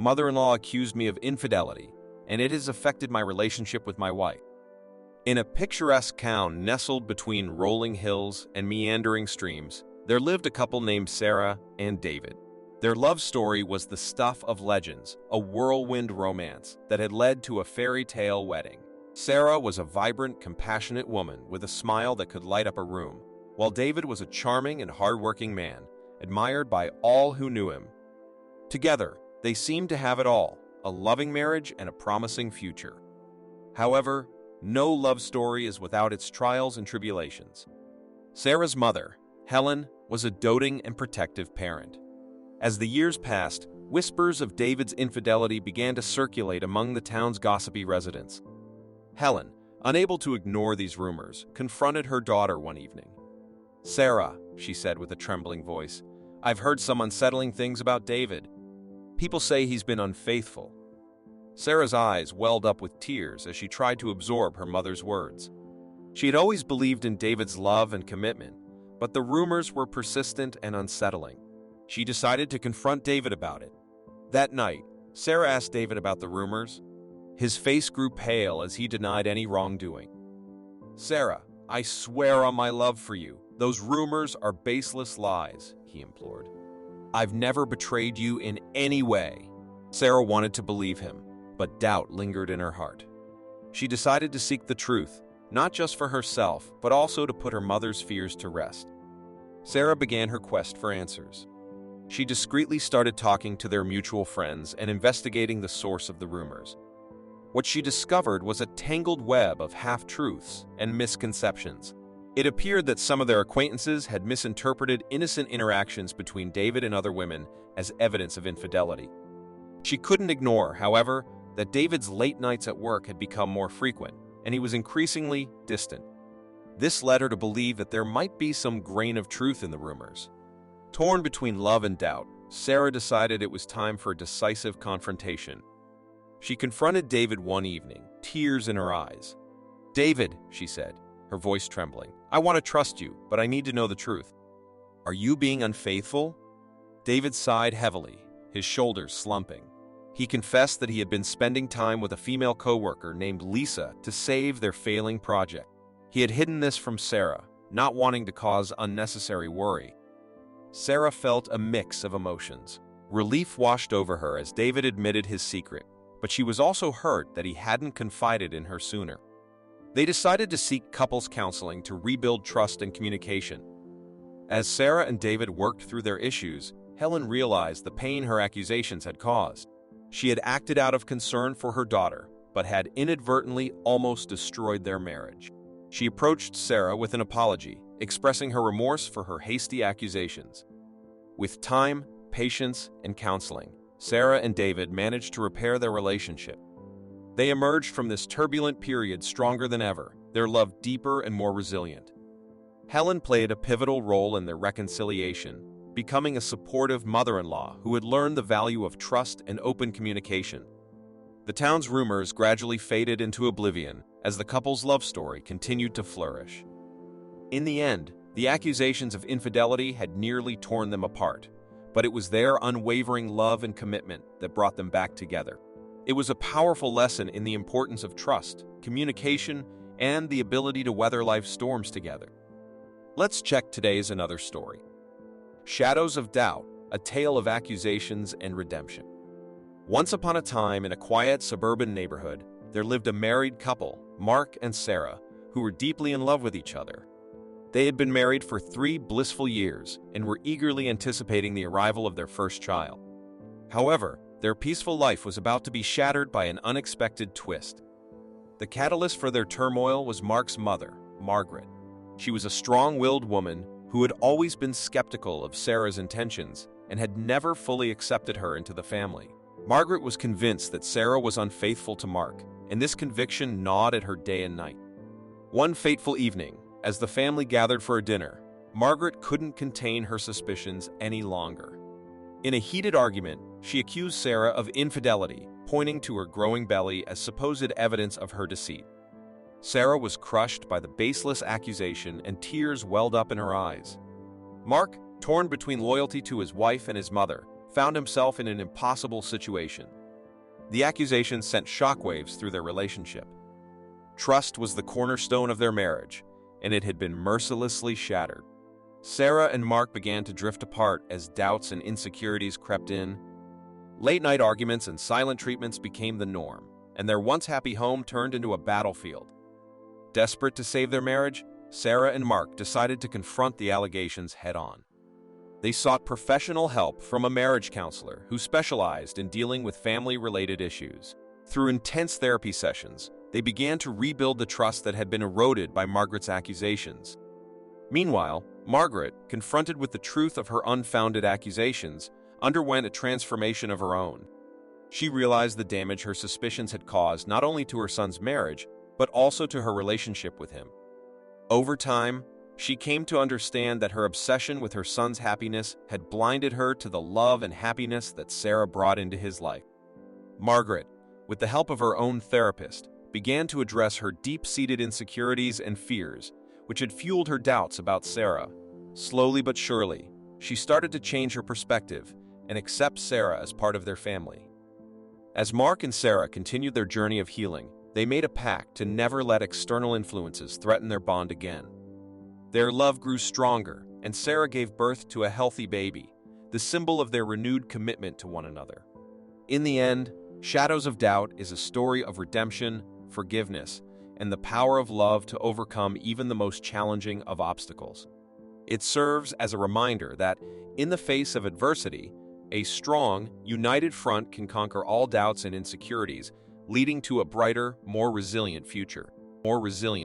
mother-in-law accused me of infidelity, and it has affected my relationship with my wife. In a picturesque town nestled between rolling hills and meandering streams, there lived a couple named Sarah and David. Their love story was the stuff of legends, a whirlwind romance that had led to a fairy tale wedding. Sarah was a vibrant, compassionate woman with a smile that could light up a room, while David was a charming and hardworking man, admired by all who knew him. Together, they seemed to have it all, a loving marriage and a promising future. However, no love story is without its trials and tribulations. Sarah's mother, Helen, was a doting and protective parent. As the years passed, whispers of David's infidelity began to circulate among the town's gossipy residents. Helen, unable to ignore these rumors, confronted her daughter one evening. "Sarah," she said with a trembling voice, "I've heard some unsettling things about David. People say he's been unfaithful." Sarah's eyes welled up with tears as she tried to absorb her mother's words. She had always believed in David's love and commitment, but the rumors were persistent and unsettling. She decided to confront David about it. That night, Sarah asked David about the rumors. His face grew pale as he denied any wrongdoing. "Sarah, I swear on my love for you, those rumors are baseless lies," he implored. "I've never betrayed you in any way." Sarah wanted to believe him, but doubt lingered in her heart. She decided to seek the truth, not just for herself, but also to put her mother's fears to rest. Sarah began her quest for answers. She discreetly started talking to their mutual friends and investigating the source of the rumors. What she discovered was a tangled web of half-truths and misconceptions. It appeared that some of their acquaintances had misinterpreted innocent interactions between David and other women as evidence of infidelity. She couldn't ignore, however, that David's late nights at work had become more frequent, and he was increasingly distant. This led her to believe that there might be some grain of truth in the rumors. Torn between love and doubt, Sarah decided it was time for a decisive confrontation. She confronted David one evening, tears in her eyes. "David," she said, her voice trembling, "I want to trust you, but I need to know the truth. Are you being unfaithful?" David sighed heavily, his shoulders slumping. He confessed that he had been spending time with a female coworker named Lisa to save their failing project. He had hidden this from Sarah, not wanting to cause unnecessary worry. Sarah felt a mix of emotions. Relief washed over her as David admitted his secret, but she was also hurt that he hadn't confided in her sooner. They decided to seek couples counseling to rebuild trust and communication. As Sarah and David worked through their issues, Helen realized the pain her accusations had caused. She had acted out of concern for her daughter, but had inadvertently almost destroyed their marriage. She approached Sarah with an apology, expressing her remorse for her hasty accusations. With time, patience, and counseling, Sarah and David managed to repair their relationship. They emerged from this turbulent period stronger than ever, their love deeper and more resilient. Helen played a pivotal role in their reconciliation, becoming a supportive mother-in-law who had learned the value of trust and open communication. The town's rumors gradually faded into oblivion as the couple's love story continued to flourish. In the end, the accusations of infidelity had nearly torn them apart, but it was their unwavering love and commitment that brought them back together. It was a powerful lesson in the importance of trust, communication, and the ability to weather life's storms together. Let's check today's another story. Shadows of Doubt, a tale of accusations and redemption. Once upon a time in a quiet suburban neighborhood, there lived a married couple, Mark and Sarah, who were deeply in love with each other. They had been married for 3 blissful years and were eagerly anticipating the arrival of their first child. However, their peaceful life was about to be shattered by an unexpected twist. The catalyst for their turmoil was Mark's mother, Margaret. She was a strong-willed woman who had always been skeptical of Sarah's intentions and had never fully accepted her into the family. Margaret was convinced that Sarah was unfaithful to Mark, and this conviction gnawed at her day and night. One fateful evening, as the family gathered for a dinner, Margaret couldn't contain her suspicions any longer. In a heated argument, she accused Sarah of infidelity, pointing to her growing belly as supposed evidence of her deceit. Sarah was crushed by the baseless accusation and tears welled up in her eyes. Mark, torn between loyalty to his wife and his mother, found himself in an impossible situation. The accusations sent shockwaves through their relationship. Trust was the cornerstone of their marriage, and it had been mercilessly shattered. Sarah and Mark began to drift apart as doubts and insecurities crept in. Late-night arguments and silent treatments became the norm, and their once-happy home turned into a battlefield. Desperate to save their marriage, Sarah and Mark decided to confront the allegations head-on. They sought professional help from a marriage counselor who specialized in dealing with family-related issues. Through intense therapy sessions, they began to rebuild the trust that had been eroded by Margaret's accusations. Meanwhile, Margaret, confronted with the truth of her unfounded accusations, underwent a transformation of her own. She realized the damage her suspicions had caused not only to her son's marriage, but also to her relationship with him. Over time, she came to understand that her obsession with her son's happiness had blinded her to the love and happiness that Sarah brought into his life. Margaret, with the help of her own therapist, began to address her deep-seated insecurities and fears, which had fueled her doubts about Sarah. Slowly but surely, she started to change her perspective and accept Sarah as part of their family. As Mark and Sarah continued their journey of healing, they made a pact to never let external influences threaten their bond again. Their love grew stronger, and Sarah gave birth to a healthy baby, the symbol of their renewed commitment to one another. In the end, Shadows of Doubt is a story of redemption, forgiveness, and the power of love to overcome even the most challenging of obstacles. It serves as a reminder that, in the face of adversity, a strong, united front can conquer all doubts and insecurities, leading to a brighter, more resilient future.